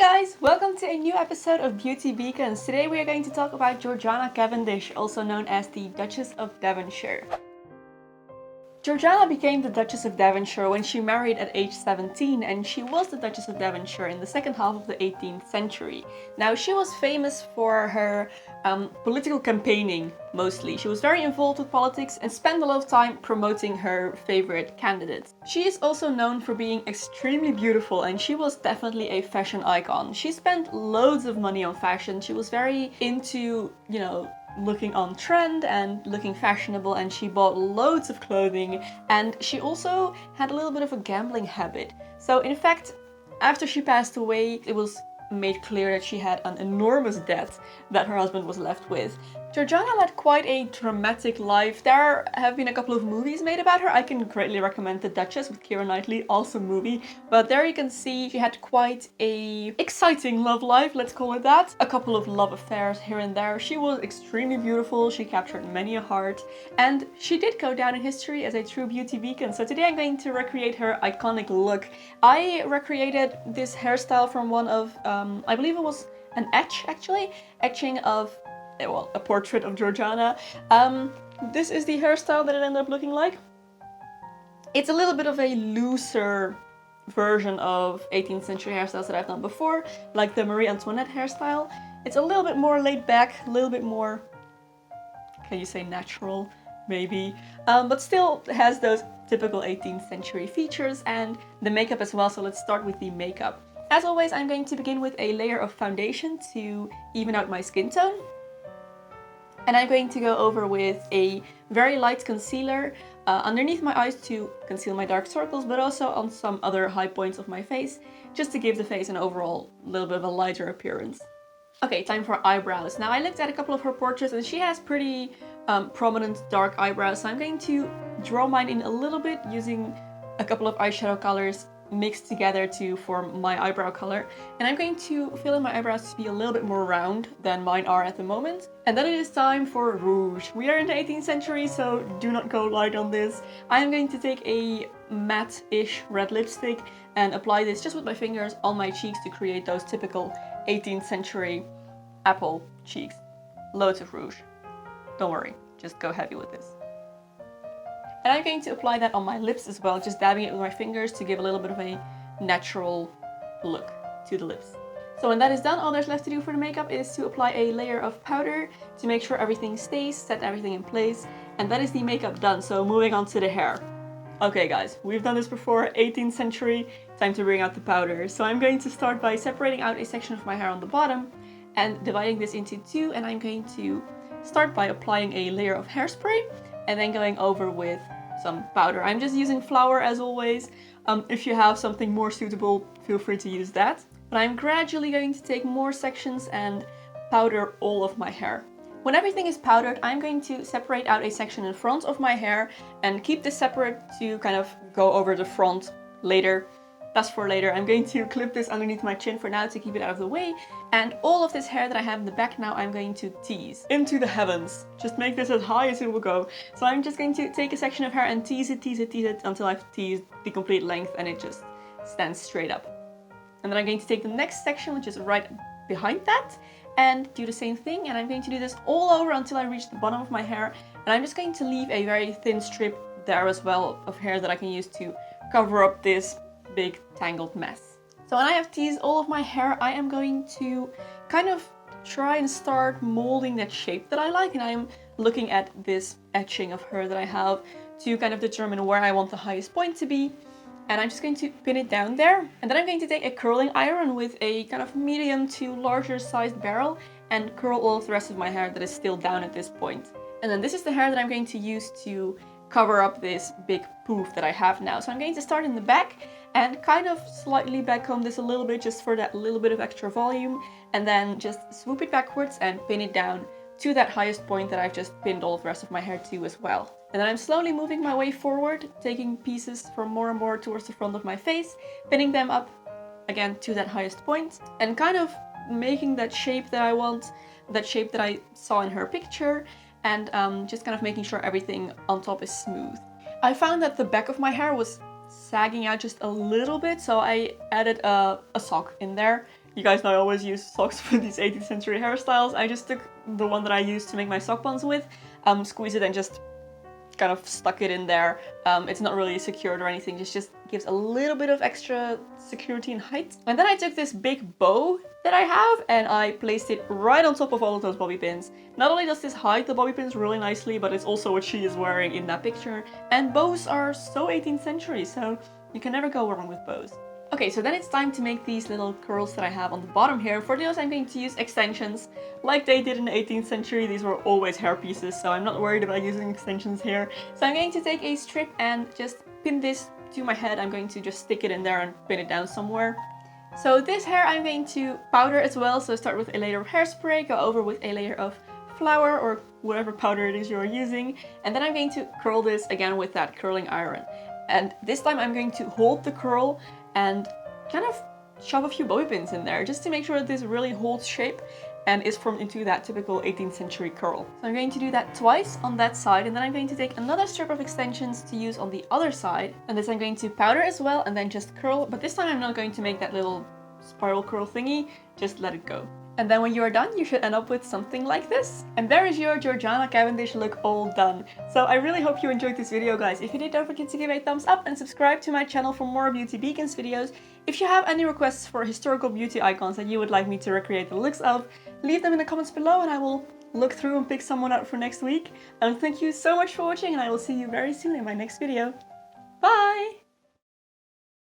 guys, welcome to a new episode of Beauty Beacons. Today we are going to talk about Georgiana Cavendish, also known as the Duchess of Devonshire. Georgiana became the Duchess of Devonshire when she married at age 17, and she was the Duchess of Devonshire in the second half of the 18th century. Now, she was famous for her political campaigning, mostly. She was very involved with politics and spent a lot of time promoting her favorite candidates. She is also known for being extremely beautiful, and she was definitely a fashion icon. She spent loads of money on fashion. She was very into, looking on trend and looking fashionable, and she bought loads of clothing, and she also had a little bit of a gambling habit. So in fact, after she passed away, it was made clear that she had an enormous debt that her husband was left with. Georgiana led quite a dramatic life. There have been a couple of movies made about her. I can greatly recommend The Duchess with Keira Knightley, awesome movie. But there you can see she had quite a exciting love life, let's call it that. A couple of love affairs here and there. She was extremely beautiful, she captured many a heart, and she did go down in history as a true beauty beacon. So today I'm going to recreate her iconic look. I recreated this hairstyle from one of, I believe it was an etching of a portrait of Georgiana. This is the hairstyle that it ended up looking like. It's a little bit of a looser version of 18th century hairstyles that I've done before, like the Marie Antoinette hairstyle. It's a little bit more laid back, a little bit more, can you say natural, maybe, but still has those typical 18th century features, and the makeup as well. So let's start with the makeup. As always, I'm going to begin with a layer of foundation to even out my skin tone. And I'm going to go over with a very light concealer underneath my eyes to conceal my dark circles, but also on some other high points of my face, just to give the face an overall little bit of a lighter appearance. Okay, time for eyebrows. Now, I looked at a couple of her portraits and she has pretty prominent dark eyebrows, so I'm going to draw mine in a little bit using a couple of eyeshadow colors mixed together to form my eyebrow color, and I'm going to fill in my eyebrows to be a little bit more round than mine are at the moment. And then it is time for rouge. We are in the 18th century, so do not go light on this. I'm going to take a matte-ish red lipstick and apply this just with my fingers on my cheeks to create those typical 18th century apple cheeks. Loads of rouge. Don't worry, just go heavy with this. And I'm going to apply that on my lips as well, just dabbing it with my fingers to give a little bit of a natural look to the lips. So when that is done, all there's left to do for the makeup is to apply a layer of powder to make sure everything stays, set everything in place, and that is the makeup done. So moving on to the hair. Okay guys, we've done this before, 18th century, time to bring out the powder. So I'm going to start by separating out a section of my hair on the bottom and dividing this into two, and I'm going to start by applying a layer of hairspray and then going over with some powder. I'm just using flour as always. If you have something more suitable, feel free to use that. But I'm gradually going to take more sections and powder all of my hair. When everything is powdered, I'm going to separate out a section in front of my hair and keep this separate to kind of go over the front later. That's for later. I'm going to clip this underneath my chin for now to keep it out of the way. And all of this hair that I have in the back now, I'm going to tease into the heavens. Just make this as high as it will go. So I'm just going to take a section of hair and tease it until I've teased the complete length and it just stands straight up. And then I'm going to take the next section, which is right behind that, and do the same thing. And I'm going to do this all over until I reach the bottom of my hair. And I'm just going to leave a very thin strip there as well of hair that I can use to cover up this big tangled mess. So when I have teased all of my hair, I am going to kind of try and start molding that shape that I like, and I'm looking at this etching of her that I have to kind of determine where I want the highest point to be, and I'm just going to pin it down there. And then I'm going to take a curling iron with a kind of medium to larger sized barrel and curl all of the rest of my hair that is still down at this point. And then this is the hair that I'm going to use to cover up this big poof that I have now. So I'm going to start in the back and kind of slightly backcomb this a little bit just for that little bit of extra volume, and then just swoop it backwards and pin it down to that highest point that I've just pinned all the rest of my hair to as well. And then I'm slowly moving my way forward, taking pieces from more and more towards the front of my face, pinning them up again to that highest point, and kind of making that shape that I want, that shape that I saw in her picture, and just kind of making sure everything on top is smooth. I found that the back of my hair was sagging out just a little bit, so I added a sock in there You guys know I always use socks with these 18th century hairstyles. I just took the one that I used to make my sock buns with, squeeze it and just kind of stuck it in there. It's not really secured or anything, just gives a little bit of extra security and height. And then I took this big bow that I have and I placed it right on top of all of those bobby pins. Not only does this hide the bobby pins really nicely, but it's also what she is wearing in that picture. And bows are so 18th century, so you can never go wrong with bows. Okay, so then it's time to make these little curls that I have on the bottom here. For those, I'm going to use extensions. Like they did in the 18th century, these were always hair pieces, so I'm not worried about using extensions here. So I'm going to take a strip and just pin this to my head. I'm going to just stick it in there and pin it down somewhere. So this hair I'm going to powder as well. So start with a layer of hairspray, go over with a layer of flour or whatever powder it is you're using. And then I'm going to curl this again with that curling iron. And this time I'm going to hold the curl and kind of shove a few bobby pins in there just to make sure that this really holds shape and is formed into that typical 18th century curl. So I'm going to do that twice on that side, and then I'm going to take another strip of extensions to use on the other side. And this I'm going to powder as well and then just curl, but this time I'm not going to make that little spiral curl thingy, just let it go. And then when you are done, you should end up with something like this. And there is your Georgiana Cavendish look all done. So I really hope you enjoyed this video, guys. If you did, don't forget to give a thumbs up and subscribe to my channel for more Beauty Beacons videos. If you have any requests for historical beauty icons that you would like me to recreate the looks of, leave them in the comments below and I will look through and pick someone out for next week. And thank you so much for watching, and I will see you very soon in my next video. Bye!